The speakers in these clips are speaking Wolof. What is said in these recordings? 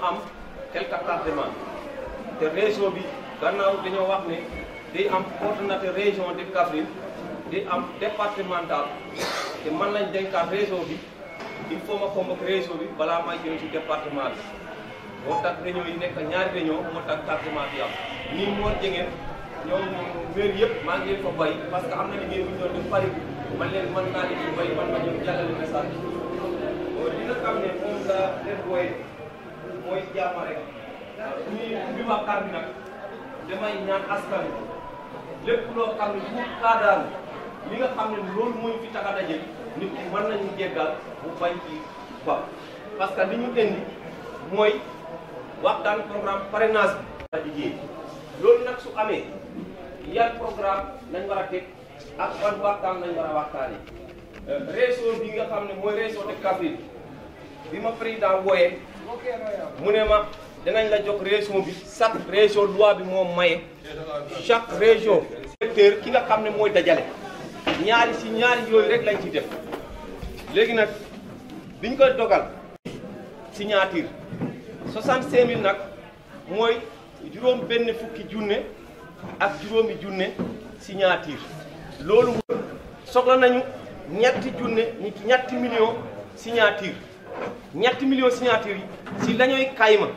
am quelque tardement te région bi gannaaw dañoo wax ne day am coordonnateur région de Kaffrine day am départemental te man lañ dénkaat région bi il faut ma convoquer région bi balaa may jëm ci département bi moo tax réunion yi nekk ñaari réunion moo tax tardement bi am nii moo jegeen ñoom maire yëpp maa ngi leen fa bay parce que am na liggéey bu ñu doon def pari man leen mën naa leen ci bay man ma ñëw jàllale message li nga xam ne moom la leen wooye mooy jàmm rek bi waxtaan bi nag damay ñaan askan bi lépp loo xam ne bu kaadaan li nga xam ne loolu mooy fi tax a daje nit ki mën nañu jéggal bu bañ ci ba parce que li ñu indi mooy waxtaan programme parrainage bi la liggéey loolu nag su amee yan programme nañ war a teg ak ban waxtaan nañ war a waxtaanee région bi nga xam ne mooy région de Kaffrine bi ma président wooyee mu ne ma dinañ la jox région bi chaque région loi bi moo maye chaque région secteur ki nga xam ne mooy dajale ñaari yooyu rek lañ ci def léegi nag biñ koy dogal signature 65000 nag mooy juróom benn fukki junne ak juróomi junne signature loolu soxla nañu ñetti millions signature ñetti millions signature yi si lañuy kayma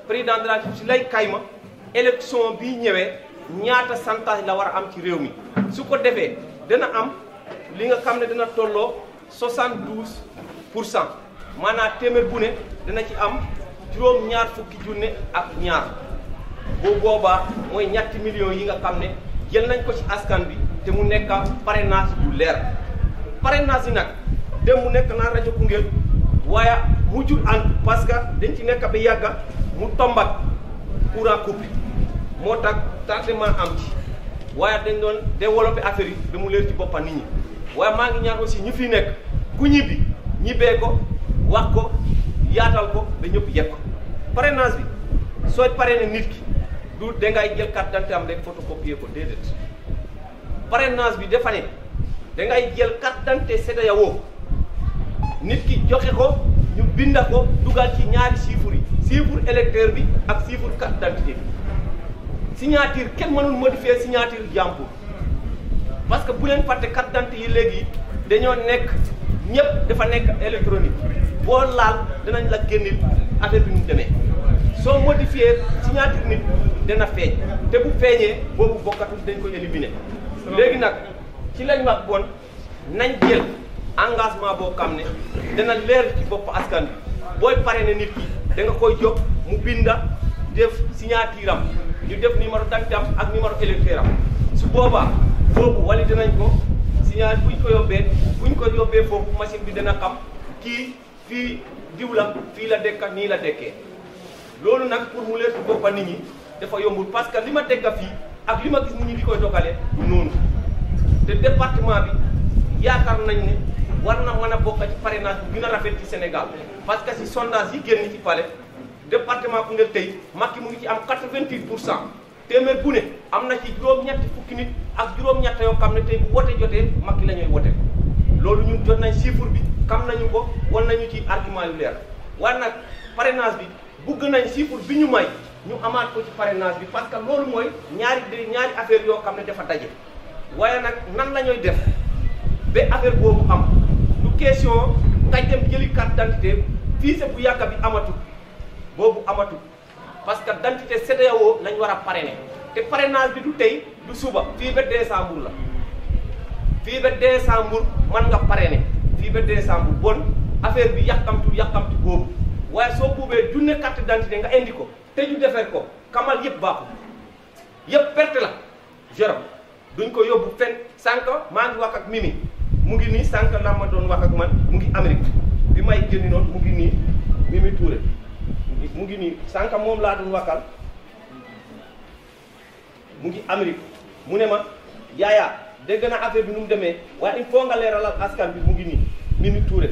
président de la République si lay kayma élection bi ñëwee ñaata santage la war a am ci réew mi su ko defee dana am li nga xam ne dana tolloo 72% maanaam téeméer bu ne dana ci am juróom-ñaar fukki junne ak ñaar boo boobaa mooy ñetti millions yi nga xam ne jël nañ ko ci askan bi te mu nekk parrainage bu leer parrainage yi nag dem mu nekk naa rajo Koungheul waaye mujjul ànd parce que dañ ci nekk ba yàgga mu tombat courant coupé moo tax tardement am ci waaye dañ doon développé affaire yi ba mu leer ci boppa nit ñi waaye maa ngi ñaan aussi ñu fi nekk ku ñibbee ko wax ko yaatal ko ba ñëpp yegg ko parrainage bi sooy parrainé nit ki du dangay jël carte d'identité am rek photocopier ko déedéet parrainage bi dafa ne dangay jël carte d'identité CEDEAO nit ki joxe ko ñu binda ko dugal ci ñaari chiffres yi chiffre électeur bi ak chiffre carte d'identité bi signature kenn mënul modifier signature jàmbur parce que bu leen fàtte carte d'identité yi léegi dañoo nekk ñëpp dafa nekk électronique boo laal danañ la génneel affaire bi mu demee soo modifier signature nit dana feeñ te bu feeñee boobu bokkatul dañ ko éliminer léegi nag ci lañ wax bon nañ jël engagement boo xam ne dana leer ci bopp askan bi booy parrainer nit ki da nga koy jóg mu binda def signature am ñu def numéro d'identité am ak numéro électeur am su boobaa boobu wali dinañ ko signature buñ ko yóbbee foofu machine bi dana xam kii fii diw la fii la dekka nii la dekkee loolu nag pour mu leer ci boppa nit ñi dafa yombul parce que li ma dégga fii ak li ma gis nit ñi di koy dogalee du noonu te département bi yaakaar nañ ne war na mën a bokk ci parrainage bu gën a rafet ci Sénégal parce que si sondage yi génn ci palais département Koungheul tey Macky mu ngi ci am 88%. téeméer bu ne am na ci juróom-ñetti fukki nit ak juróom-ñett yoo xam ne tey bu wote jotee Macky la ñuy wote loolu ñun jot nañ chiffre bi xam nañu ko wan nañu ci argument yu leer waaye nag parrainage bi bugg nañ chiffre bi ñu may ñu amaat ko ci parrainage bi parce que loolu mooy ñaari affaire yoo xam ne dafa daje waaye nag nan la ñuy def ba affaire boobu am du question ngay dem jëli carte d'identité fii sa bu yàgg bi amatul boobu amatul parce que d'identité CEDEAO lañ war a parrainer te parrainage bi du tey du suba fii ba décembre la fii ba décembre mën nga parrainer fii ba décembre bon affaire bi yàkkamti boobu waaye soo buubee junne carte d'identité nga indi ko te ñu defar ko kamal yëpp baaxul yëpp perte la zéro duñ ko yóbbu fenn sànq maa ngi wax ak Mimi mu ngi nii sànq la ma doon wax ak man mu ngi Amérique bi may génni noonu mu ngi nii Mimi Touré mu ngi nii sànq moom laa doon waxal mu ngi Amérique mu ne ma Yaya dégg na affaire bi nu mu demee waaye il faut nga leeralal askan bi mu ngi nii Mimi Touré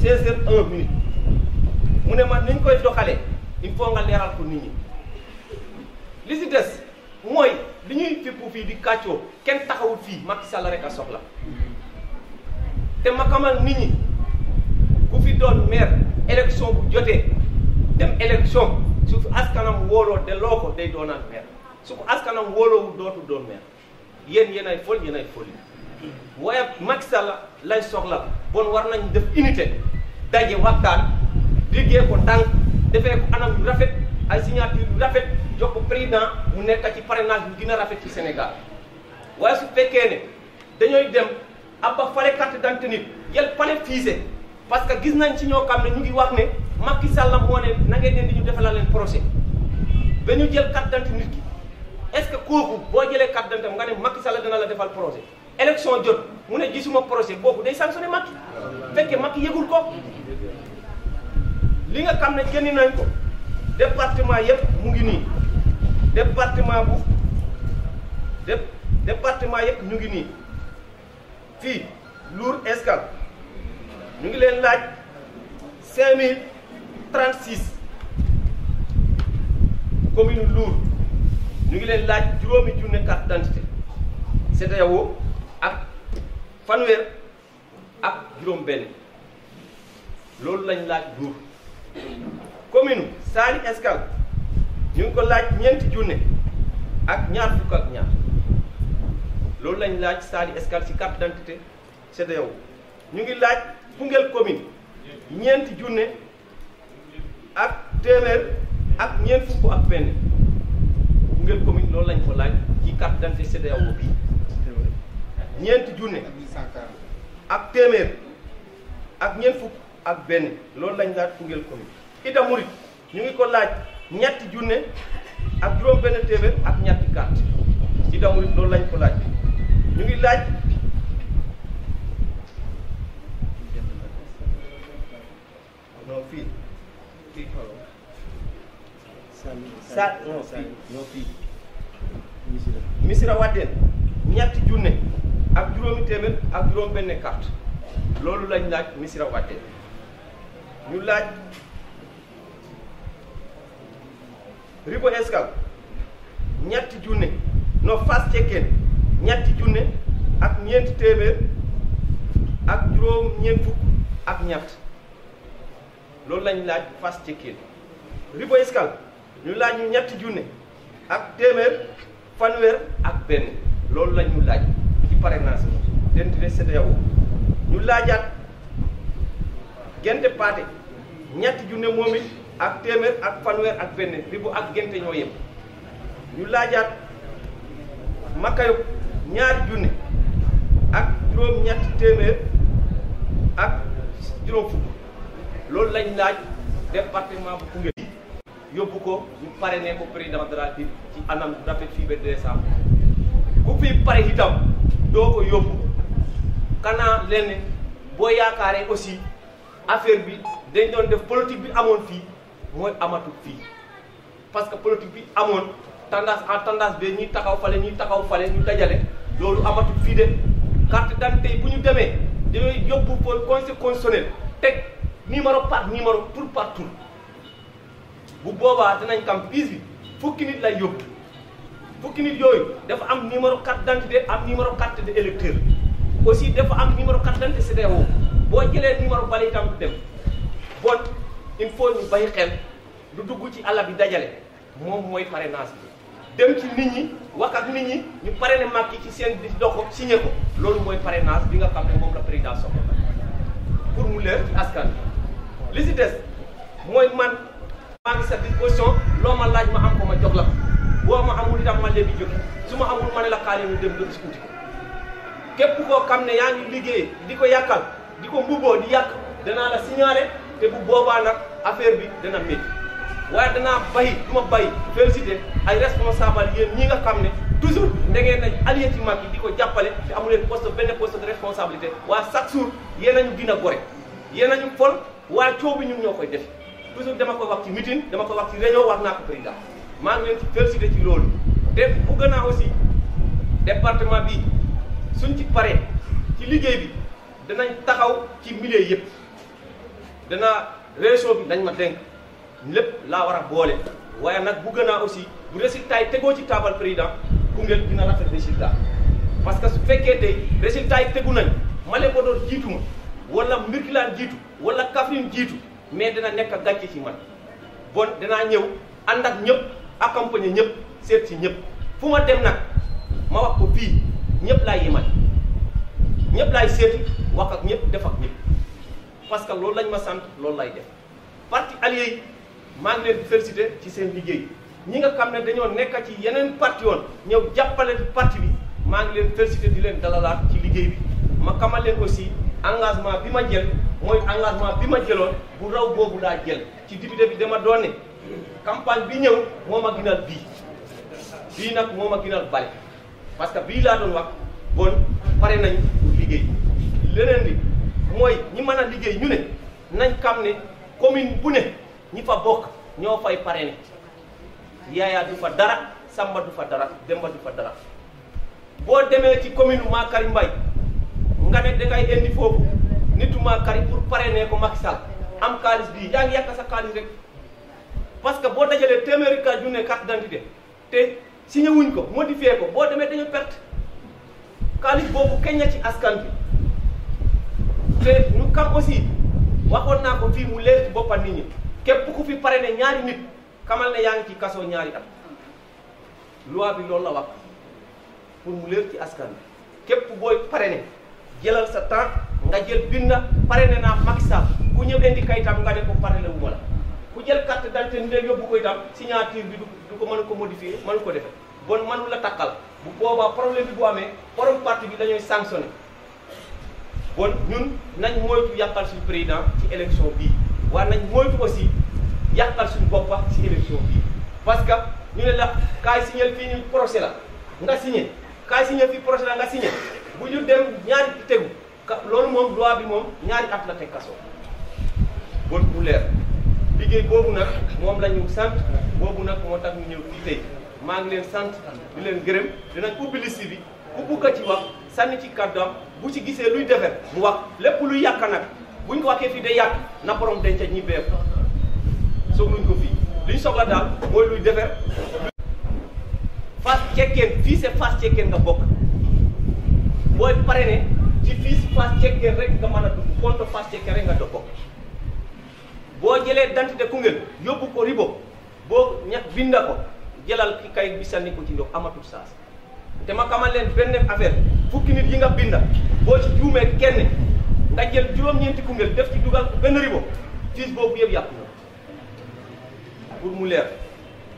16h01 mu ne ma niñ koy doxalee il faut nga leeral ko nit ñi li si des mooy li ñuy fippu fii di kàccoo kenn taxawul fii Macky Sall rek a soxla te ma xamal nit ñi ku fi doon maire élection bu jotee dem élection su askanam wóoloo delloo ko day doonaat maire su ko askanam wóoloowu dootul doon maire yéen ay fol yéen ay foli waaye Macky Sall lay soxla bon war nañ def unité daje waxtaan liggéey ko ndànk defee ko anam yu rafet ay signature yu rafet jox ko président mu nekk ci parrainage bi gën a rafet ci Sénégal waaye su fekkee ne dañooy dem abba fale carte d'identité nit jël pale fiise parce que gis nañ ci ñoo xam ne ñu ngi wax ne Macky Sall moo ne na ngeen leen di ñu defalal leen procès ba ñu jël carte d'identité nit ki est-ce que kooku boo jëlee carte d'identité nga ne Macky Sall dina la defal procès élection jot mu ne gisuma procès kooku day sanctionné Macky fekkee Macky yëgul ko li nga xam ne génn nañ ko département yëpp mu ngi nii département yëpp ñu ngi nii fii Lour Escale ñu ngi leen laaj 5036 commune Lour ñu ngi leen laaj juróomi junne carte d'identité CEDEAO ak fanweer ak juróom benn loolu lañ laaj Lour commune Saly Escale ñu ngi ko laaj ñeenti junne ak ñaar fukk ak ñaar loolu lañ laaj Saly Escale ci carte d'identité CEDEAO ñu ngi laaj Koungheul commune ñeenti junne ak téeméer ak ñeent fukk ak benn Koungheul commune loolu lañ ko laaj ci carte d'identité CEDEAO bi ñeenti junne ak téeméer ak ñeent fukk ak benn loolu lañ laaj Koungheul commune Ida Mouride ñu ngi ko laaj ñetti junne ak juróom benn téeméer ak ñetti carte Ida Mouride loolu lañ ko laaj ñu ngi laaj non fii Missirah Wadène ñetti junne ak juróomi téeméer ak juróom benn carte loolu lañ laaj Missirah Wadène ñu laaj Ribo Escale ñetti junne no Fass Cekkeen ñetti junne ak ñeenti téeméer ak juróom ñeent fukk ak ñett loolu lañ laaj Fass Cekkeen Ribo Escale ñu laaj ñu ñetti junne ak téeméer fanweer ak benn loolu lañ ñu laaj ci parrainage d'identité CEDEAO ñu laajaat Gente Pathé ñetti junne moom it ak téeméer ak fanweer ak benn Ribo ak Gente ñoo yem ñu laajaat Makayok ñaari junne ak juróom ñetti téeméer ak juróom fukk loolu lañ laaj département bu Koungheul yóbbu ko ñu parrainé ko président de la République ci anam rafet fii ba décembre ku fi pare itam doo ko yóbbu kanaa lenn boo yaakaaree aussi affaire bi dañ doon def politique bi amoon fii mooy amatul fii parce que politique bi amoon tendance en tendance bi ñuy taxaw fale ñu dajale loolu amatul fii de carte d'identité bu ñu demee dañooy yóbbu pour conseil constitutionnel teg numéro par numéro tour par tour bu boobaa dinañ kam piis bi fukki nit lay yóbbu fukki nit yooyu dafa am numéro carte d'identité am numéro carte d'électeur aussi dafa am numéro carte d'identité CEDEAO boo jëlee numéro bale itam du dem bon il faut ñu bàyyi xel lu dugg ci àll bi dajale moom mooy parrainage bi dem ci nit ñi wax ak nit ñi ñu parrainé Macky ci seen di dox ko signé ko loolu mooy parrainage bi nga xam ne moom la président soxla pour mu leer ci askan bi li si des mooy man maa ngi sa disposition loo ma laaj ma am ko ma jox la boo ma amul itam ma léegi jóge su ma amul ma ne la xaale ñu dem nga discuter ko képp koo xam ne yaa ngi liggéey di ko yàqal di ko mbubboo di yàq danaa la signaler te bu boobaa nag affaire bi dana métti waaye danaa bay du ma bay félicité ay responsable yéen ñi nga xam ne toujours da ngeen a allié ci Macky di ko jàppale te amu leen benn poste de responsabilité waa chaque jour yéen a ñu gën a gore yéen a ñu fol waaye coow bi ñun ñoo koy def toujours dama ko wax ci meeting dama ko wax ci réunion wax naa ko président maa ngi leen ci félicité ci loolu te bu gën a aussi département bi suñ ci paree ci liggéey bi danañ taxaw ci milieu yëpp dana région bi dañ ma dénk lépp laa war a boole waaye nag bu gën a aussi bu résultat yi tegoo ci taabal président Koungheul dina rafet résultat parce que su fekkee tey résultat yi tegu nañ Malem Hodar jiitu ma wala Mbirkilaan jiitu wala Kaffrine jiitu mais dina nekk gàcce ci man bon danaa ñëw ànd ak ñëpp accompagner ñëpp seet ci ñëpp fu ma dem nag ma wax ko fii ñëpp laay yemal ñëpp laay seeti wax ak ñëpp def ak ñëpp parce que loolu lañ ma sant loolu lay def. parti allié yi maa ngi leen di féliciter ci seen liggéey ñi nga xam ne dañoo nekk ci yeneen parti woon ñëw jàppale parti bi maa ngi leen féliciter di leen dalalaat ci liggéey bi ma xamal leen aussi engagement bi ma jël mooy engagement bi ma jëloon bu raw boobu laa jël ci député bi dama doon ne campagne bi ñëw moo ma gënal bii nag moo ma gënal bale parce que bii laa doon wax bon pare nañ liggéey leneen li mooy ñi mën a liggéey ñu ne nañ xam ne commune bu ne ñi fa bokk ñoo fay parrainé Yaya du fa dara Samba du fa dara Demba du fa dara boo demee ci commune Makary Mbaye nga ne dangay indi foofu nitu Makary pour parrainer ko Macky Sall am xaalis bii yaa ngi yàq sa xaalis rek parce que boo dajalee téeméeri ka junne carte d'identité te signé wuñ ko modifié ko boo demee dañu perte xaalis boobu keñ na ci askan bi te ñu kam aussi waxoon naa ko fii mu leer ci boppam nit ñi képp ku fi parrainé ñaari nit xamal ne yaa ngi ci kaso ñaari at loi bi loolu la wax pour mu leer ci askan bi képp booy parrainé jëlal sa temps nga jël binda parrainé naa Macky Sall ku ñëw indi kayitam nga ne ko parrainé wu ma la ku jël carte d'identité ndee yóbbu ko itam signature bi du ko mën ko modifier mënu ko defee bon mënu la takkal bu boobaa problème bi bu amee borom parti bi dañooy sanctionné bon ñun nañ moytu yàqal suñu président ci élection bii waaye nañ moytu aussi yàqal suñu boppa ci élection bii parce que ñu ne la kaay signé fii ñu procès la nga signé kaay signé fii procès la nga signé bu ñu dem ñaari tegu loolu moom loi bi moom ñaari at la teg kaso bon bu leer liggéey boobu nag moom la ñu sant boobu nag moo tax ñu ñëw fii tey maa ngi leen sant di leen gërëm dinañ ubbi liste bi ku bugg a ci wax sànni ci kàddoom bu ci gisee luy defar mu wax lépp luy yàq nag buñ ko waxee fii day yàq na borom denc ñibbee ko soxluñ ko fii li ñu soxla daal mooy luy defar. Fass Cekkeen fii c'est Fass Cekkeen nga bokk booy parrainé ci fii si Fass Cekkeen rek nga mën a dugg compte Fass Cekkeen rek nga doog bokk boo jëlee d'identité Koungheul yóbbu ko Ribo boo ñàkk binda ko jëlal ki kay bi sànni ko ci ndox amatul saas te ma xamal leen benn affaire fukki nit yi nga binda boo ci juumee kenn nga jël juróom-ñeenti Koungheul def ci dugal benn Ribo fiis boobu yëpp yàqu na pour mu leer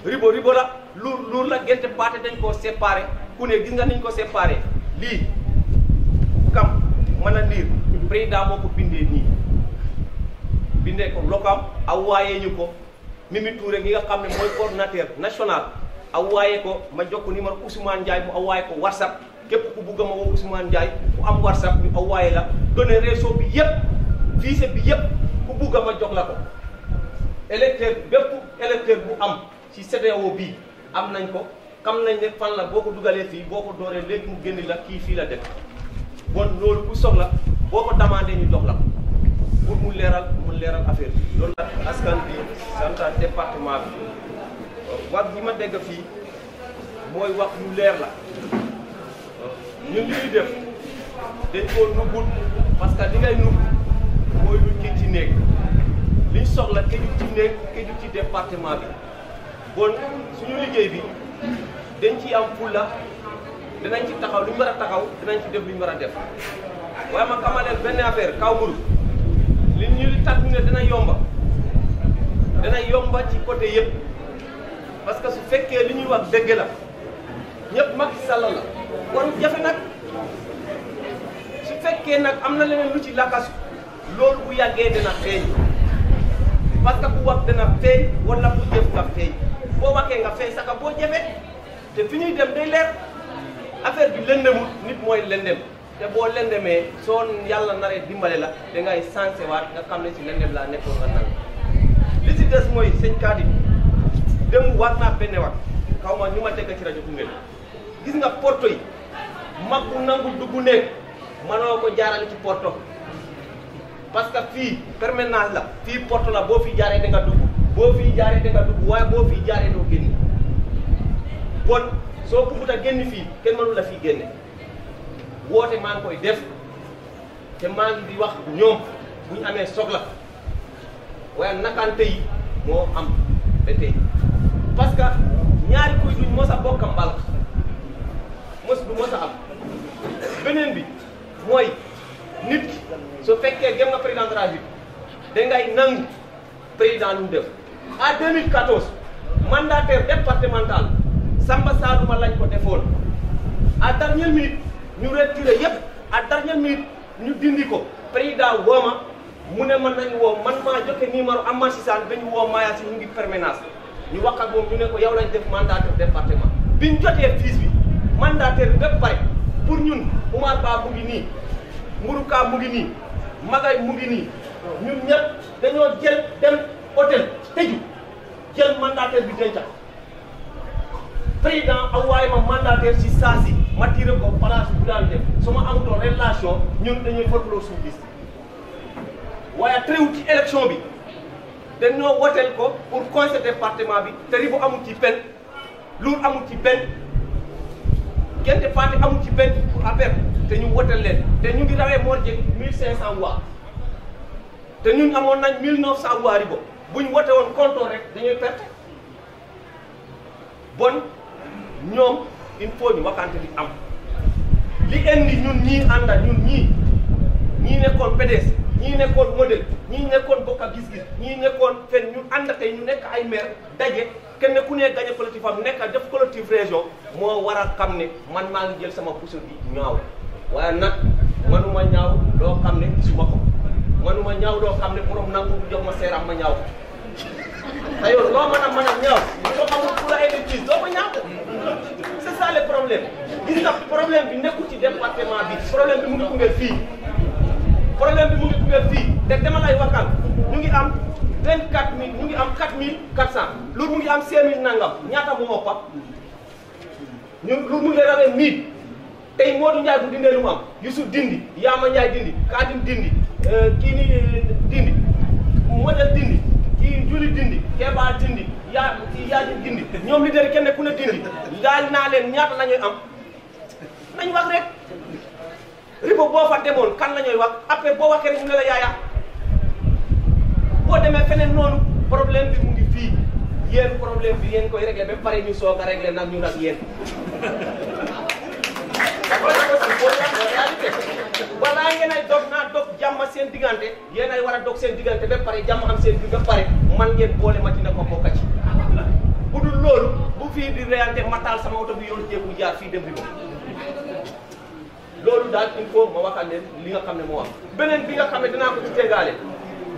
Ribo la luur la gente paate dañ koo séparé ku ne gis nga niñ ko séparé lii kam mën a liir président moo ko bindee nii bindee ko lokam aw waayee ñu ko Mimi Touré gi nga xam ne mooy coordinateur national aw waaye ko ma jox ko numéro Ousmane Ndiaye mu aw waaye ko WhatsApp képp ku bugg a ma woo Ousmane Ndiaye ku am WhatsApp ñu aw waaye la donné réseau bi yëpp fiise bi yëpp ku bugg a ma jox la ko électeur bépp électeur bu am ci CEDEAO bii am nañ ko xam nañ ne fan la boo ko dugalee fii boo ko dooree léegi mu génn la kii fii la def bon loolu ku soxla boo ko demandé ñu jox la ko pour mu leeral affaire bi loolu la askan bi sant département bi wax bi ma dégg fii mooy wax lu leer la ñun li ñuy def dañ koo nubbul parce que li ngay nubb mooy lu kii ci néeg liñ soxla këju ci néeg këju ci département bi bon suñu liggéey bi dañ ciy am fulla dinañ ci taxaw lu ñu war a taxaw dinañ ci def lu ñu war a def waaye ma xamaleen benn affaire kaw muru li ñu tax ñu ne dina yomba ci côté yëpp parce que su fekkee li ñuy wax dëgg la ñëpp Macky Sall la kon jafe nag su fekkee nag am na leneen lu ci lakasu loolu bu yàggee dina feeñ parce que bu wax dina feeñ wala bu jëf nga feeñ boo waxee nga feeñ saka boo jëfee te fi ñuy dem day leer affaire bi lëndëmul nit mooy lëndëm te boo lëndëmee soo yàlla naree dimbale la da ngay sensé waat nga xam ne si lëndëm laa nekkoon nga nang li si des mooy sëñ Kadi dem waat naa benn wax xaw ma ñu ma dégg ci rajo Koungheul gis nga porto yi mag bu nangu dugg néeg mënoo ko jaarale ci porto parce que fii permanence la fii porte la boo fi jaaree da nga dugg boo fi jaaree da nga dugg waaye boo fi jaaree doo génn bon soo ko bëgg a génn fii kenn mënu la fii génne woote maa ngi koy def te maa ngi di wax ñoom bu ñu amee soxla waaye nakante yi moo am ba tey parce que ñaari kuy duñ mos a bokk mbal du mos a am beneen bi mooy nit ki su fekkee gëm nga président de la République dangay nangu président lu mu def en 2014 mandataire départemental Samba Salouma lañ ko defoon à dernière minute ñu retiré yépp à dernière minute ñu dindi ko président wooma mu ne man nañu woo man maa joxe numéro Amath Cissane dañu woo Maya si ñu ngi permanence ñu wax ak moom ñu ne ko yow lañ def mandataire département biñ jotee fiche bi mandataire bi bépp pare pour ñun Oumar Ba mu ngi nii Mburuka mu ngi nii Magay mu ngi nii ñun ñëpp dañoo jël dem hôtel tëju jël mandataire bi denca président awaaye ma mandataire si saa si ma tiré ko place bu daan def su ma amutoon relation ñun dañuy folklore suñu liste waaye tréwut ci élection bi dañoo woteel ko pour conseil département bi te ribu amul ci benn luur amul ci benn gente parti amul ci benn pour affaire te ñu woteel leen te ñu ngi rawee moo jeg 1500 voix te ñun amoon nañ 1900 voix ribo bu ñu wote woon compte rek dañuy perte bon ñoom il faut ñu waxante li am li indi ñun ñii ànda ñun ñii nekkoon PDS ñii nekkoon modèle ñii nekkoon bokk ak gis-gis ñii nekkoon fen ñu ànd tey ñu nekk ay maire daje kenn ku ne gañe collectif am nekk def collectif région moo war a xam ne man maa ngi jël sama puso bi ñaaw waaye nag manuma ñaaw loo xam ne gisuma ko manuma ñaaw loo xam ne borom nangu jox ma seeram ma ñaaw te yow loo mën a ñaaw soo xamul ku la indi gis doo ko ñaaw c'est ça le problème gis nga problème bi nekkul ci département bi problème bi mu ngi Koungheul fii problème bi mu ngi Koungheul fii te dama lay waxal ñu ngi am 24000 ñu ngi am 4400 loolu mu ngi am 5000 nangam ñaata mu moo fa ñu loolu mu ngi rawee 1000 tey Modou Ndiaye bu dindee lu mu am Youssouf dindi Yaama Ndiaye dindi Kadim dindi kii ni dindi Modèle dindi kii Juli dindi Keba dindi Yaaji dindi ñoom leader kenn ku ne dindi laaj naa leen ñaata la ñuy am nañ wax rek ribo boo fa demoon kan la ñuy wax après boo waxee rek ñu ne la yaaya boo demee feneen noonu problème bi mu ngi fii yéen problème bi yéen koy réglé ba pare ñu soog a réglé nag ñu nag yéen balaa ngeen ay dog naa dog jàmm seen diggante yéen ay war a dog seen diggante ba pare jàmm am seen bi ba pare man ngeen boole ma dina ko bokka ci bu dul loolu bu fii di réalité ma taal sama oto bi yoon jéegu jaar fii dem ribo loolu daal il faut ma waxal leen li nga xam ne moo wax beneen bi nga xam ne dinaa ko ci tegaale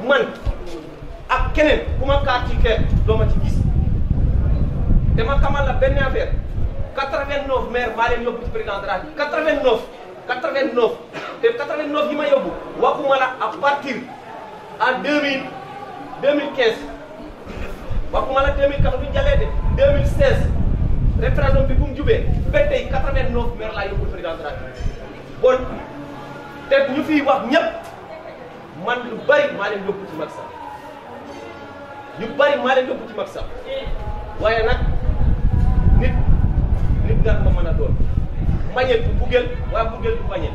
man ak keneen ku ma kaat ci kër doo ma ci gis te ma xamal la benn affaire 89 maire maa leen yóbbu ci président de la République 89 te 89 yi ma yóbbu waxuma la à partir en 2015 waxuma la 2014 bi jàllee de 2016 référendum bi bu mu jubee ba tey 89 maire laa yóbbu président de la République bon te ñu fiy wax ñëpp man lu bari maa leen yóbbu ci Macky Sall ñu bari maa leen yóbbu ci Macky Sall waaye nag nit nga ma mën a doon mbañeel bu Koungheul waaye Koungheul du mbañeel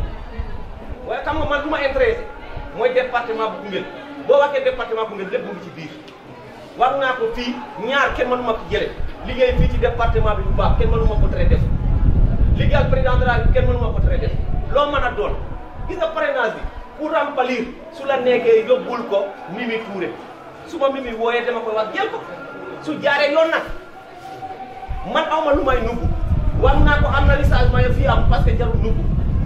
waaye xam nga man lu ma intéressé mooy département bu Koungheul boo waxee département bu Koungheul lépp mu ngi ci biir wax naa ko fii ñaar kenn mënu ma ko jële liggéey fii ci département bi bu baax kenn mënu ma ko tere def liggéeyal président de la République kenn mënu ma ko tere def loo mën a doon gis nga parrainage bi pour remplir su la nekkee yóbbul ko Mimi Touré su ma Mimi wooyee dama koy wax jël ko su jaaree yoon nag man awma lu may nubbu wax naa ko am na recensement yo fii am parce que jarul nubbu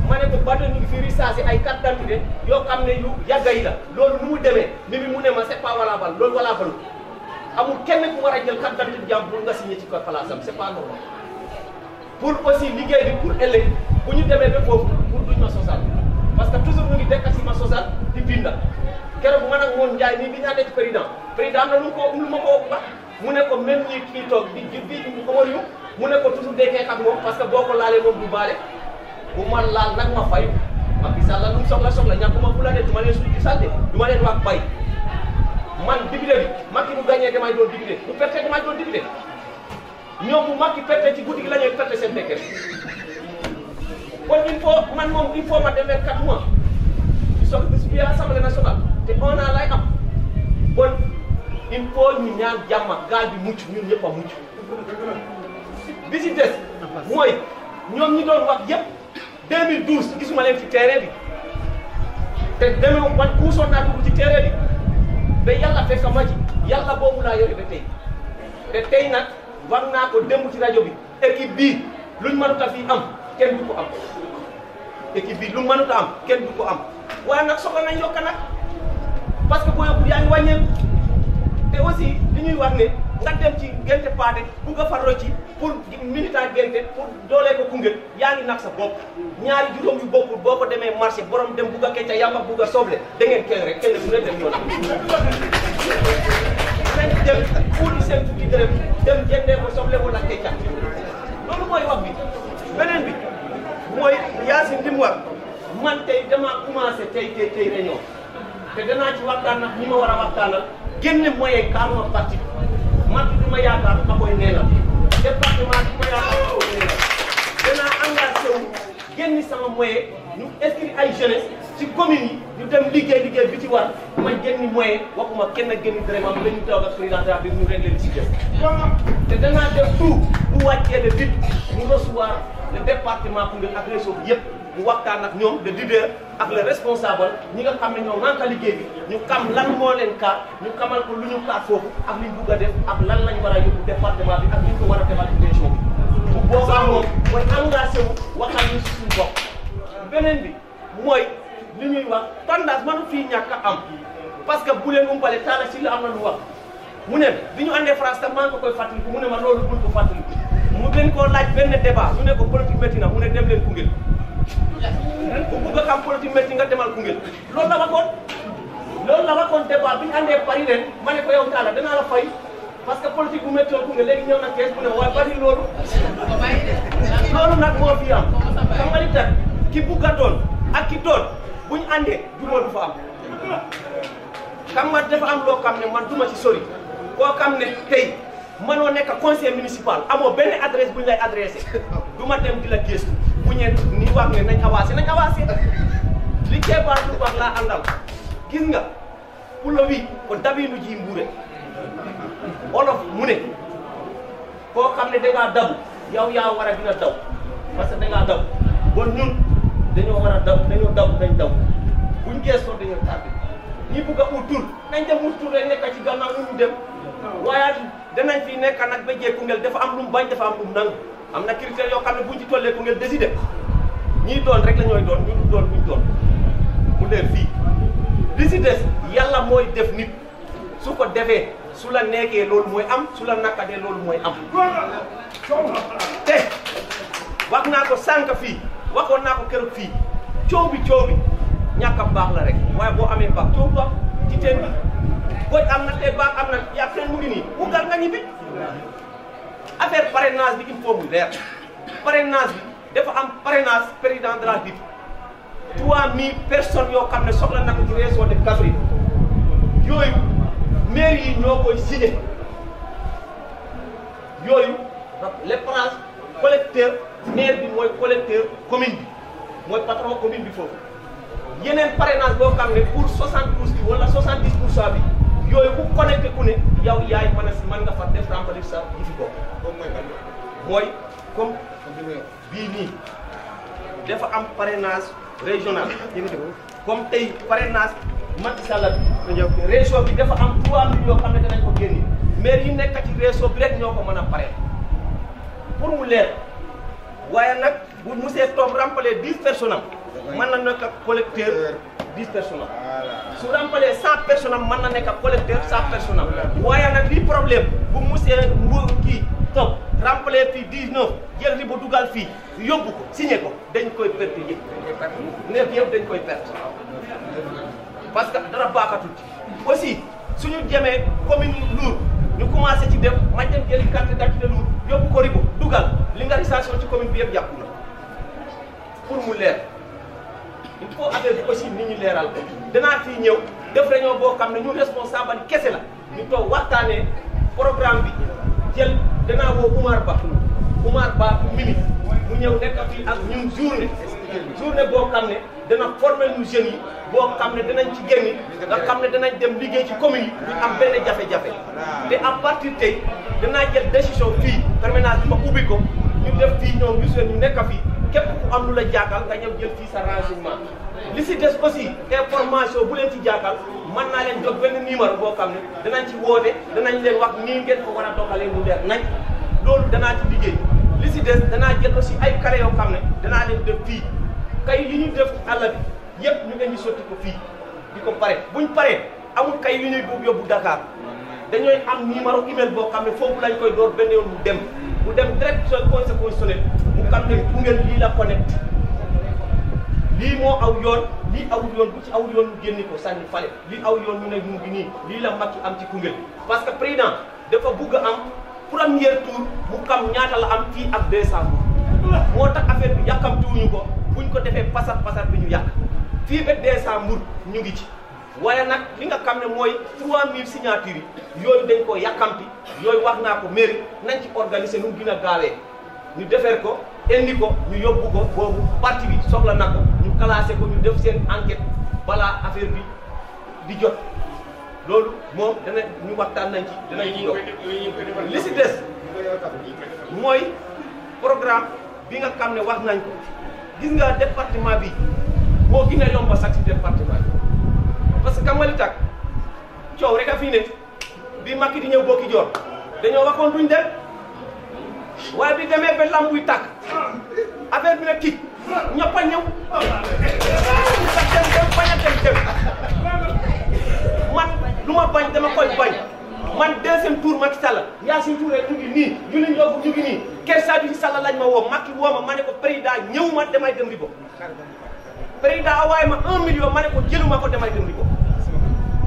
ma ne ko bato ñu ngi fi recensé ay carte d'identité yoo xam ne yu yàgga yi la loolu nu mu demee Mimi mu ne ma c'est pas valable loolu valable amul kenn ku war a jël carte d'identité jàmbur nga signé ci ko place am c'est pas normal pour aussi liggéey bi pour ëllëg bu ñu demee ba foofu pour duñ ma sosal parce que toujours ñu ngi dekk si ma sosal di binda keroog man ak moom Ndiaye nii bi ñaatee ci président am na lu ma ko wax mu ne ko même ni kii toog di Omar yu mu ne ko toujours day xeex ak moom parce que boo ko laalee moom du baale bu ma laal nag ma fay Macky Sall lu mu soxla ñàkkuma fu la ne du ma leen suñu ci salte du ma leen wax bay man député bi Macky bu gagné damay doon député bu perte damay doon député ñoom bu Macky perte ci guddi gi la ñuy perte seen tekkee kon il faut man moom il faut ma dem vers 4 mois di soog bis bi Assemblée nationale te on a lay am bon il faut ñu ñaan jàmm gaal bi mucc ñun ñëpp a mucc bi si des mooy ñoom ñi doon wax yëpp 2012 gisuma leen ci terrain bi te demewu man kuusoon naa dugg ci terrain bi ba yàlla fekk ma ci yàlla boobu laa yore ba tey te tey nag war naa ko démb ci rajo bi équipe bii luñ mënut a fii am kenn du ko am équipe bii luñ mënut a am kenn du ko am waaye nag soxla nañ yokk nag parce que boo yokku yaa ngi wàññeeku te aussi li ñuy wax ne nga dem ci gente paate bugg a farro ci pour militant gente pour doolee ko Koungheul yaa ngi nag sa bopp ñaari juróom yu bokkul boo ko demee marché borom dem bugg a kecca yàmba bugg a soble da ngeen kenn rek kenn su ne dem yoon nañ dem uudi seen fukki dërëm dem jëndee ko soble wala kecca loolu mooy wax bi beneen bi mooy Yacine li mu wax man tey damaa commencé tey réunion te danaa ci waxtaan nag ñi ma war a waxtaanal génne moyen kaaruma parti man du ma yaakaar ma koy neenal département du ma yaakaar ma koy neenal danaa engagé wu génni sama moyen ñu inscrit ay jeunesse ci commune yi ñu dem liggéey bi ci war ma génni moyen waxuma kenn génni vraiment bu la ñu toog ak président bi ñu réglé li ci def te danaa def tout bu wàccee le vite mu recevoir le département Koungheul ak réseau bi yëpp mu waxtaan ak ñoom le leader ak le responsable ñi nga xam ne ñoom nanka liggéey bi ñu xam lan moo leen kaar ñu xamal ko lu ñu kaar foofu ak li ñu bugg a def ak lan lañ war a yóbbu département bi ak li ñu ko war a defal ci région bi bu boobaa moom mooy engagé wu waxal ñu si suñu bopp beneen bi mooy li ñuy wax tendance mënu fii ñàkk a am parce que bu leen umpale taala si la am na lu wax mu ne bi ñu andee France tam maa ngi ko koy fàttaliku mu ne ma loolu bul ko fàttaliku mu gën koo laaj benn débat ñu ne ko politique métti na mu ne dem leen Koungheul bu bugg a xam politique métti nga demal Koungheul loolu la waxoon débat bi ñu andee Paris ren ma ne ko yow Talla danaa la fay parce que politique bu métti woon Koungheul léegi ñëw na kees bu ne waaye bari loolu nag moo fi am xam nga li tax ki bugg a doon ak ki doon bu ñu andee jubóo du fa am xam nga dafa am loo xam ne man duma ci sori koo xam ne tey mënoo nekk conseil municipal amoo benn adresse bu ñu lay adressé du ma dem di la gëstu bu ñeen ni wax ne nañ avancé li ceebaar lu wax laa àndal gis nga pulo wi ko dabinu ji mbuure olof mu ne koo xam ne dangaa dabu yow yaa war a dina daw parce que dangaa daw bon ñun dañoo war a daw dañoo daw nañ daw buñ geestoo dañoo tardé ñi bugg a ut tur nañ dem ut tur rek nekk ci gannaaw ñu dem waaye danañ fi nekk nag ba jee Koungheul dafa am lu mu bañ dafa am lu mu nangu am na critères yoo xam ne buñ ci tollee Koungheul décidé ñii doon rek la ñooy doon ñu doon buñ doon mu leer fii li si des yàlla mooy def nit su ko defee su la nekkee loolu mooy am su la nakadee loolu mooy am te wax naa ko sànq fii waxoon naa ko keroog fii coow bi ñàkk a baax la rek waaye boo amee baax coow baax ci teen bi booy am na te baax am na yaa teen mu ngi nii ugal nga ñibbi affaire parrainage bi il faut mu leer parrainage bi dafa am parrainage président de la République 3000 personnes yoo xam ne soxla na ko ci région de Kaffrine yooyu maire yi ñoo koy signé yooyu les branches collecteur maire bi mooy collecteur commune bi mooy patron commune bi foofu yeneen parrainage boo xam ne pour 60% bi wala 70% bi yooyu ku connecté ku ne yow yaay mën a si mën nga fa def remplir sa yi fi bopp mooy comme bii nii dafa am parrainage régional comme tey parrainage Macky Sall bi région bi dafa am 3000 yoo xam ne danañ ko génni maire yi nekk ci région bi rek ñoo ko mën a parrainer pour mu leer waaye nag bu monsieur Tom remplir 10 personnes am mën na nekk collecteur 10 personnes am su remplir 100 personnes am mën na nekk collecteur 100 personnes am waaye nag lii problème bu monsieur kii Tom remplir fii 19 jël li ba dugal fii yóbbu ko signé ko dañ koy perte yëpp neef yëpp dañ koy perte parce que dara baaxatul ci aussi suñu jëmee commune Lour ñu commencé ci def ma dem jëli carte d'identité Lour yóbbu ko Ribo dugal l'ingénisation ci commune bi yëpp yàqu na pour mu leer il faut affaire bi aussi nit ñi leeral ko danaa fii ñëw def réunion boo xam ne ñu responsable kese la ñu toog waxtaanee programme bi jël danaa woo Oumar Ba ministre mu ñëw nekk fii ak ñun journée boo xam ne dana former ñu jeunes yi boo xam ne danañ ci génni nga xam ne danañ dem liggéey ci commune yi duñ am benn jafe-jafe te à partir tey danaa jël décision fii permanence bi ma ubbi ko ñu def fii ñoom gis ñu nekk fii képp ku am lu la jàkkal nga ñëw jël fii sa renseignement li si des aussi information bu leen ci jàkkal mën naa leen jox benn numéro boo xam ne danañ ci woote danañ leen wax nii ngeen ko war a doxalee mu leer nañ loolu danaa ci liggéey li si des danaa jël aussi ay kare yoo xam ne danaa leen def fii kay li ñu def ci àll bi yëpp ñu leen di sotti ko fii di ko pare buñ paree amul kay yu ñuy buub yóbbu Dakar dañooy am numéro email boo xam ne foofu lañ koy door benn yoon mu dem direct sur conseil constitutionnel mu xam ne Koungheul lii la connect lii moo aw yoon lii awul yoon bu ci awul yoon ñu génni ko sànni fale lii aw yoon ñu ne mu ngi nii lii la Macky am ci Koungheul parce que président dafa bugg a am premier tour mu xam ñaata la am fii ak 200 moo tax affaire bi yàkkamtiwuñu ko buñ ko defee pasar bi ñu yàq fii ba 200 mbur ñu ngi ci waaye nag li nga xam ne mooy 3000 signatures yi yooyu dañ ko yàkkamti yooyu wax naa ko mairie nañ ci organiser nu mu gën a gaawee ñu defar ko indi ko ñu yóbbu ko boobu parti bi soxla na ko ñu classé ko ñu def seen enquête balaa affaire bi di jot loolu moom dana ñu waxtaan nañ ci danañ ci dox li si des mooy programme bi nga xam ne wax nañ ko gis nga département bi moo gën a yomb sax si département bi parce que xam nga li tax coow rek a fii ne bi Macky di ñëw bokki joor dañoo waxoon duñ dem waaye bi demee ba lamb buy tàkk affaire bi ne kii ñëpp a ñëw sax dem bañ a dem man lu ma bañ dama koy bañ man deuxième tour Macky Sall Yacine Touré ñu ngi nii Julli Ndiogu ñu ngi nii Kër Sadou Sall lañ ma woo Macky woo ma ne ko président ñëw ma damay dem Ribo président awaaye ma 1 million ma ne ko jëluma ko damay dem Ribo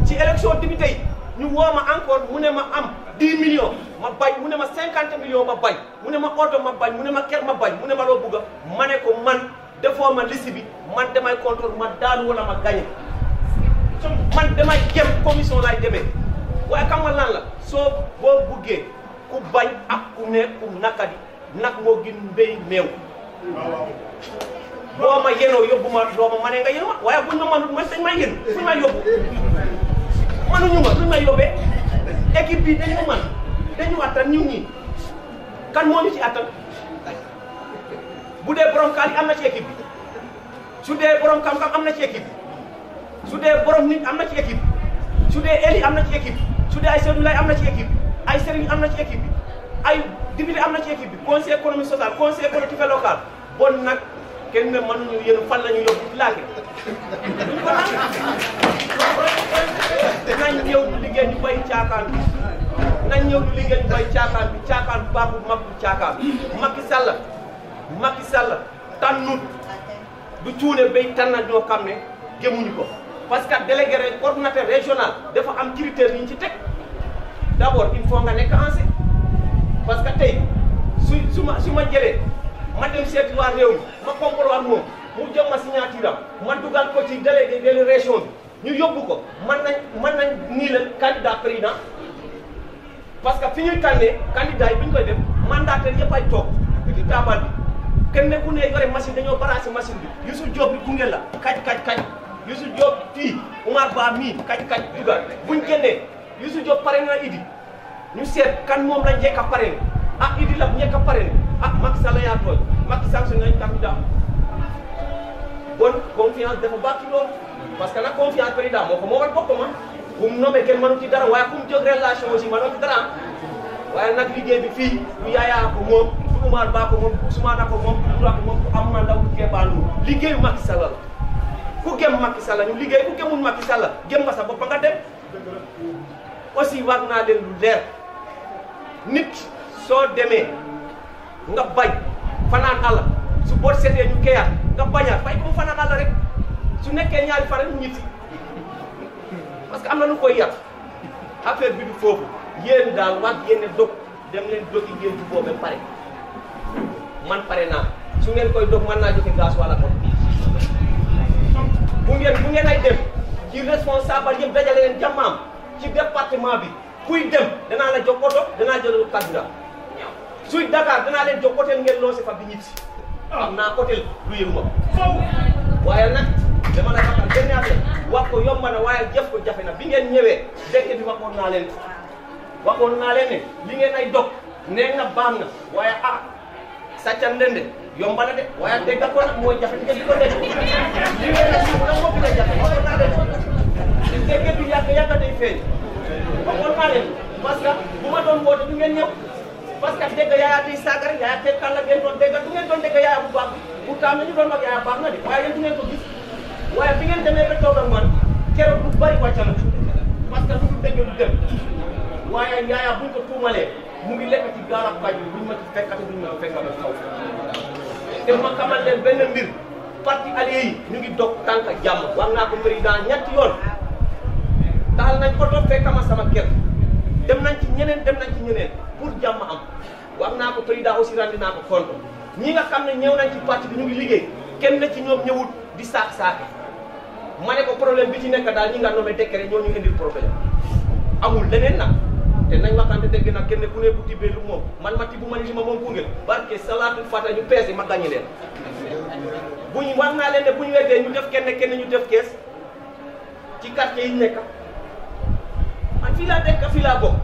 ci élection député yi ñu woo ma encore mu ne ma am 10 millions ma bañ mu ne ma 50 millions ma bañ mu ne ma oto ma bañ mu ne ma kër ma bañ mu ne ma loo bugga ma ne ko man defoo ma liste bi man damay contrôle ma daanu wala ma gagné man damay jëm commission laay demee waaye xam nga lan la soo boo buggee ku bañ ak ku ne ku nakadi nag moo gën mbéy meew boo ma yenoo yóbbu ma doo ma mane nga yéen ma waaye buñ ma manut man dañ may yéen fuñ may yóbbu manuñu ma luñ may yóbbee équipe bi dañu man dañu attan ñu ñii kan moo ñu ci attan bu dee borom kaal yi am na ci équipe bi su dee borom kam-kam am na ci équipe bi su dee borom nit am na ci équipe bi su dee Eli am na ci équipe bi su dee ay Seydou Lay am na ci équipe bi ay Serigne am na ci équipe bi ay député am na ci équipe bi conseil économique social conseil collectivité local bon nag kenn ne mënuñu yéen fan la ñu yóbbu ci laage duñ ko nañ ñëw ñu liggéey ñu bay caakaan bi nañ ñëw ñu liggéey ñu bay caakaan bi caakaan baaxul mag bu caakaan Macky Sall tànnut du cuune bay tànn ñoo xam ne gëmuñu ko parce que délégué coordinateur régional dafa am critères yi ñu ci teg d'abord il faut nga nekk ancien parce que tey su ma jëlee ma dem seeti waa réew mi ma complot ak moom mu jox ma signature am ma dugal ko ci délégué de région bi ñu yóbbu ko mën nañ nii leen candidat président parce que fi ñuy tànnee candidat yi bi ñu koy def mandataire yëpp ay toog ci taabal bi kenn ku ne yore machine dañoo branché machine bi Youssou Diop bi Koungheul la kaj Youssou Diop fii Oumar Ba mii kaj dugal buñ génnee Youssou Diop pare na Idi ñu seet kan moom la njëkk a pare Idi la njëkk a pare Macky Sall yaa tooñ Macky sanctionné nañ candidat bon confiance dafa baax ci loolu parce que nag confiance président moo ko moomal boppam bu mu nommé kenn mënu ci dara waaye ku mu jóg relation aussi mënoo ci dara waaye nag liggéey bi fii du yaayaa ko moom du Oumar Ba ko moom du Ousmane ko moom du Dura ko moom du am mandaw du Kébandu liggéeyu Macky Sall la ku gëm Macky Sall ñu liggéey ku gëmul Macky Sall gëm nga sa bopp nga dem aussi wax naa leen lu leer nit soo demee nga bañ fanaan àll su boo seetee ñu keyaat nga bañaat bay ko mu fanaan àll rek su nekkee ñaari fan ñu ñitti parce que am na lu koy yàq affaire bi du foofu yéen daal wax yéen dog dem leen dogi ngeen ci boobu pare man pare naa su ngeen koy dog mën naa joxe gaz wala ko bu ngeen ay dem ci responsable yëpp dajale leen jàmmaam ci département bi kuy dem danaa la jox oto danaa jël carburant suy Dakar danaa leen jox hôtel ngeen loose fa bi ñibbi si am naa hôtel lu yëngu ma waaye nag dama la waxal benn affaire wax ko yomb na waaye jëf ko jafe na bi ngeen ñëwee dëkk bi waxoon naa leen ne li ngeen ay dog nee na baax na waaye sàccan leen de yomb na de waaye dégg ko nag mooy jafe ngeen di ko dégg li ngeen ay suuf nag moo gën a jafe waxoon naa leen dégg bi yàgg day feeñ waxoon naa leen parce que bu ma doon woote du ngeen ñëw parce que dégg Yaya tey saaga rek Yaya tey kan la ngeen doon dégg du ngeen doon dégg Yaya bu baax pourtant ñu doon wax Yaya baax na de waaye yéen du ngeen ko gis waaye bi ngeen demee ba toog ak man keroog lu bari wàcc na parce que du dégg du dem waaye Yaya buñ ko tuumalee mu ngi lekk ci garab bañ buñ ma ci fekkati buñ ma ci fekkati kaw te ma xamal leen benn mbir parti allié yi ñu ngi dog tànk jàmm wax naa ko président ñetti yoon taxal nañ ko doon fekk ma sama kër dem nañ ci ñeneen pour jàmm am wax naa ko président aussi randi naa ko compte ñi nga xam ne ñëw nañ ci parti bi ñu ngi liggéey kenn na ci ñoom ñëwut di saak-saake ma ne ko problème bi ci nekk daal ñi nga nommé décret ñoo ñu indil problème amul leneen nag te nañ waxante dégg nag kenn ku ne bu tibbee lu moom man ma tibbu ma ni li ma moom Koungheul barke salaatul fata ñu peese ma gàññi leen buñ wax naa leen ne bu ñu weddee ñu def kenn ñu def kees ci quartier yi ñu nekk man fii laa dëkk fii laa bokk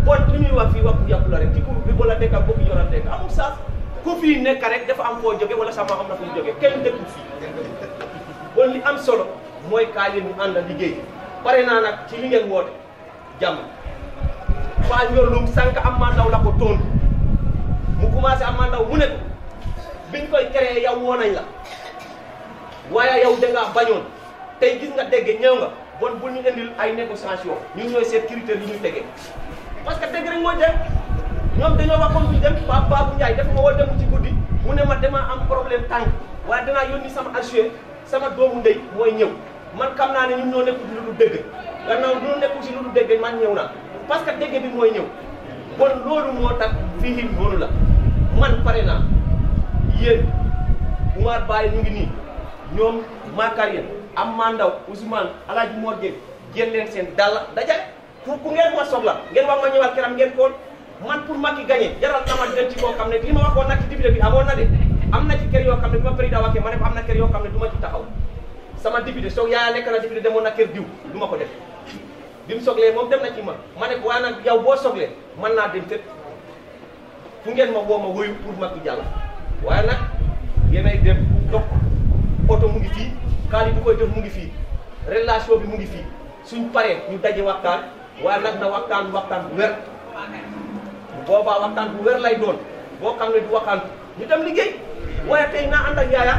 bon li ñuy wax fii wax bu yàqu la rek ci groupe bi wala dëkk ak bokk yoral dëkk amul sax ku fii nekk rek dafa am foo jóge wala sama am na fu mu jóge kenn dëkkul fii bon li am solo mooy kaay leen ñu ànd liggéey pare naa nag ci li ngeen woote jàmm Faa Njorlum sànq am maa ndaw la ko tontu mu commencé am maa ndaw mu ne ko biñ koy créé yow woo nañ la waaye yow dangaa bañoon tey gis nga dégg ñëw nga bon bu ñu indil ay négociation ñun ñooy seet critères yi ñuy tegee parce que dégg rek mooy dem ñoom dañoo wax comme ñu dem Babou Ndiaye dafa ma woo dem ci guddi mu ne ma dama am problème tànk waaye danaa yónni sama assuré sama doomu ndey mooy ñëw man xam naa ne ñun ñoo nekkul ci lu dul dégg gannaaw ñoo nekkul ci lu dul dégg man ñëw naa parce que dégg bi mooy ñëw bon loolu moo tax fii noonu la man pare naa yéen Oumar Baye ñu ngi nii ñoom Makarien am Mandaw Ousmane Alaaji Mor Gueye jël leen seen dalla dajale ku ngeen ma soxla ngeen wax ma ñëwaat keram ngeen kool man pour Macky gagné jaral na ma dem ci koo xam ne li ma waxoon nag ci député bi amoon na de am na ci kër yoo xam ne bi ma président waxee ma ne ko am na kër yoo xam ne du ma ci taxaw sama député soog Yaya nekk na député demoon na kër diw du ma ko def bi mu soglee moom dem na ci ma ne ko waaye nag yow boo soglee mën naa dem fépp fu ngeen ma woo ma wuyu pour Macky jàll waaye nag yéenay dem dox oto mu ngi fii kaali bu koy def mu ngi fii relation bi mu ngi fii suñ paree ñu daje waxtaan waaye nag na waxtaan bu wér bu boobaa waxtaan bu wér lay doon boo xam ne du waxtaan ñu dem liggéey waaye tey naa ànd ak Yaya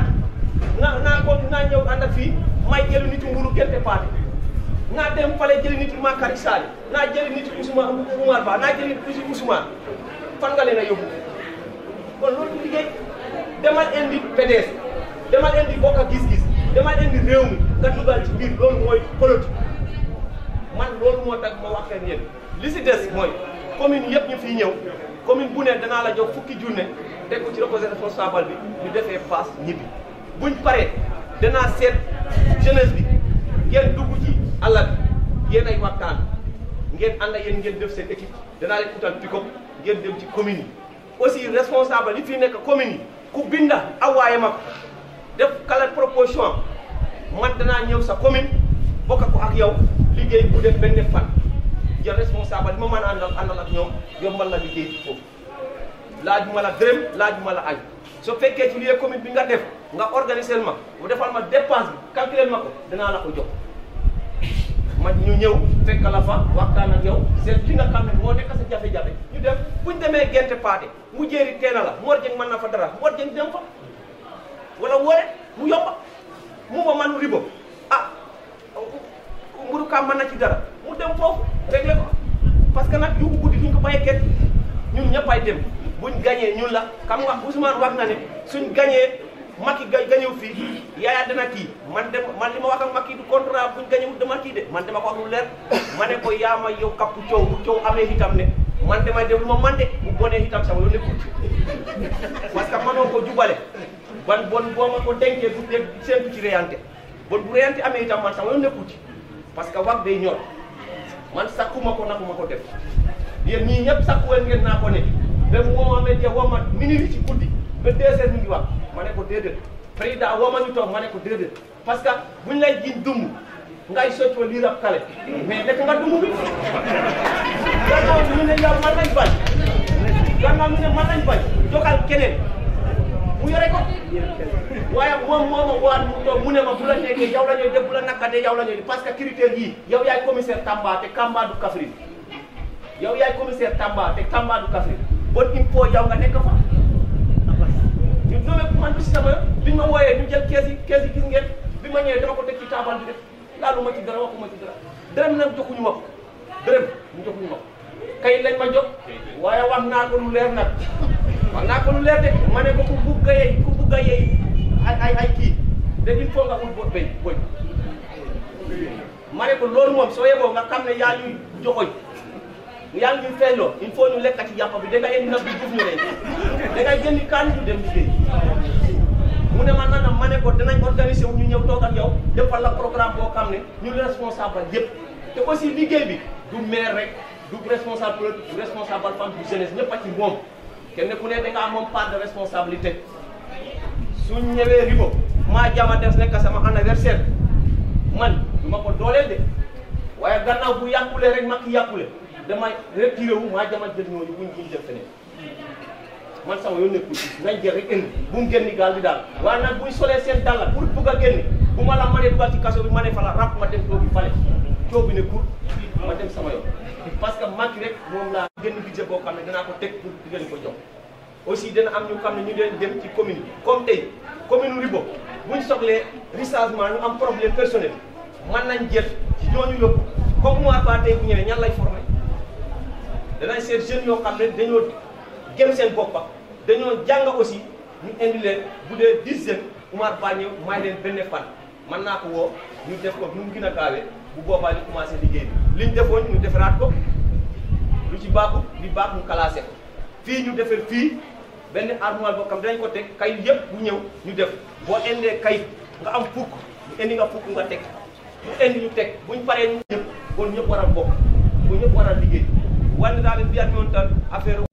naa ñëw ànd ak fii may jëli nitu nguuru gerte paate naa dem fale jëli nitu Makari Sali naa jëli nitu Oumar Ba naa jëli nitu Ousmane fan nga leen a yóbbu kon loolu liggéey demal indi PDS demal indi bokk ak gis-gis demal indi réew mi nga dugal ci biir loolu mooy politique man loolu moo tax ma wax leen yéen li si des mooy commune yëpp ñu fiy ñëw commune bu ne danaa la jox fukki junne teg ko ci représentant responsable bi ñu defee paas ñibbi buñ paree danaa seet jeunesse bi ngeen dugg ci àll bi yéen ay waxtaan ngeen ànd ak yéen ngeen def seen équipe danaa leen utal pick-up ngeen dem ci commune yi aussi responsable yi fi nekk commune yi ku binda awaaye ma def kala proposition man danaa ñëw sa commune bokk ko ak yow liggéey bu def benn fan jël responsable li ma mën a àndal ak ñoom yombal la liggéey foofu laajuma la dërëm laajuma la añ su fekkee ci lieu commune bi nga def nga organiser ma bu defal ma dépense bi calculer ma ko danaa la ko jox ma ñu ñëw fekk la fa waxtaan ak yow seet li nga xam ne moo nekk sa jafe-jafe ñu def buñ demee gente paate mu jéeri teena la Mor Dieng mën na fa dara Mor Dieng dem fa wala woore mu yomba mu ma man ribo mburu kam mën na ci dara mu dem foofu réglé ko parce que nag yu guddi duñ ko bàyyee kenn ñun ñëppay dem buñ gañee ñun la xam nga Ousmane wax na ne suñ gañee Macky gañew fii Yaya dana kii man li ma wax ak Macky du contrat buñ gañewut dama kii de man dama ko wax lu leer ma ne ko yaa ma yow kapp coow bu coow amee itam ne man damay def lu ma man de bu bonee itam sama yoon nekkul parce que mënoo ko jubale bon boo ma ko denkee bu dee séntu ci réyante bon bu réyante amee itam man sama yoon nekkul ci parce que wax day ñor man sakkuma ko nakuma ko def yéen ñii ñëpp sakkuween ngeen naa ko ne même woo ma média woo ma minute ci guddi ba 2 heures ñu ngi wax ma ne ko déedéet président woo ma ñu toog ma ne ko déedéet parce que buñ lay jiñ dumb ngay soccoo lii rab kale mais nekk nga dumb bi gannaaw ñu ne yow man lañ bañ gannaaw ñu ne man lañ bañ jogal keneen mu yore ko waaye moom mooma waat mu toog mu ne ma bu la nekkee yow la ñuy def bu la nakkatee yow la ñuy def parce que critères yii yow yaay commissaire Tamba te Tamba du Kaffrine yow yaay commissaire Tamba te Tamba du Kaffrine bon il faut yow nga nekk fa ñu nommé man bi si sama biñ ma wooyee ñu jël kees yi gis ngeen bi ma ñëwee dama ko teg ci taabal bi def laalu ma ci dara waxuma ci dara dërëm nag joxuñu ma ko dërëm ñu joxuñu ma ko kay lañ ma jox waaye wax naa ko lu leer nag wax naa ko lu leer de ma ne ko ku bugg a yey ay kii de il faut nga ul bo béy boy ma ne ko loolu moom soo yeboo nga xam ne yaa ñuy joxoñ yaa ngi ñuy feeñloo il faut ñu lekk ci yàpp bi da nga indi nag bi buuf ñu leen da ngay jëndi kaan ñu dem liggéey mu ne ma nanam ma ne ko dinañ organiser wu ñu ñëw toog ak yow defal la programme boo xam ne ñu responsable yëpp te aussi liggéey bi du maire rek du responsable politique du responsable femme du jeunesse ñëpp a ci moom kenn ku ne da nga am moom part de responsabilité suñ ñëwee Ribo maa jama des nekk sama anniversaire man du ma ko dooleel de waaye gannaaw bu yàqule rek ma ki yàqule damay retiré wu maa jama jël ñooñu buñ buñ def feneen man sama yoon nekkul nañ jël rek indi bu mu génni gaal bi daal waaye nag buñ solee seen dàll pour bugg a génni bu ma la mënee dugal ci kaso bi ma ne fa la ràpp ma dem toogi fale coobi ne pour ma dem sama yoon parce que Macky rek moom laa génn budget boo xam ne danaa ko teg pour di leen ko jox aussi dana am ñu xam ne ñu leen dem ci commune bi comme tey commune Ribo buñ soxlee recensement ñu am problème personnel mën nañ jël ci ñooñu yóbbu comme moi ba tey bu ñëwee ñan lay formé danañ seet jeunes yoo xam ne dañoo gëm seen boppa dañoo jàng aussi ñu indi leen bu dee 10 jeunes Oumar Ba ñëw may leen benn fan mën naa ko woo ñu def ko nu mu gën a gaawee bu boobaa ñu commencé liggéey bi liñ defoon ñu defaraat ko lu ci baaxul li baax ñu classé ko fii ñu defar fii benn armoire boo xam dañ ko teg kayit yëpp bu ñëw ñu def boo indee kayit nga am fukk ñu indi nga fukk nga teg ñu indi ñu teg buñ paree ñu ñëpp kon ñëpp war a bokk bu ñëpp war a liggéey wante daal di biyaat ñoon tan affaire